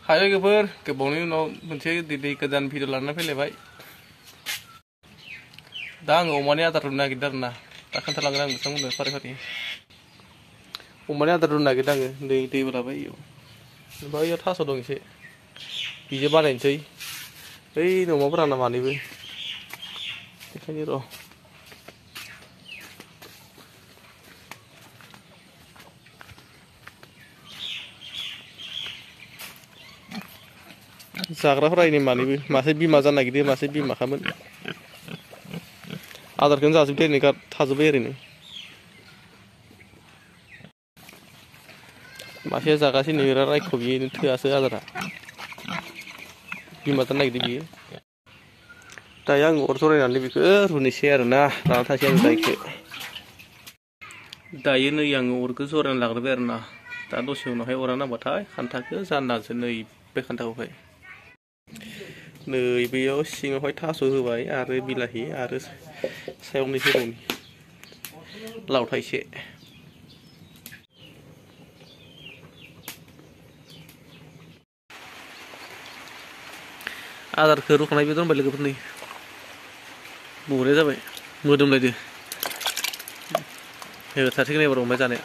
हाय लोगोफोर गोबावनि उनाव मोनसे दिनै गोदान भिडिअ लानानै फैलायबाय। दा आङो अमानि आदार रुनो नागिरदों आरोना। दा खोन्थालांगोन आं नोंथांमोननो फारि फारि। अमानि आदार रुनो नागिरदों आङो दैबो लाबाय इयाव। ओमफ्राय इयाव थास' दं एसे बिजों बानायनोसै। बै न'माफोर आंना मानैबो बेखायनो र'। जाग्राफोरा इनि मानैबो मासे बिमा जानो नागिरदों मासे बिमाखामोन। आदारखौनो जाजोबदो ओरैनो थाजोब्बाय ओरैनो। मासेया जागासिनो रायख' बियो थोआसो आदारा। बिमा जानो नागिरदों बियो। दायो आं अर जरायनानै बेखौ रुनोसै आरोना लाना थांसै आं दायोखौ। दायो नै आङो अरखौ जरायना लाग्रोबाय आरोना। दा दसे उनावहाय अरा नांबाथाय खान्थाखौ जाननानैसो नै बे खान्थाखौहाय। नै बेयाव सिङावहाय थास' होबाय आरो बिलाहि आरो सायाव नै होबावनि लाव थाइसे। आदारखौ रुखानाय बेदर होनबाय लोगोफोर नै बरिया जाबाय मोदोमलायदो। होथारसिगोन एबार अमाया जानो।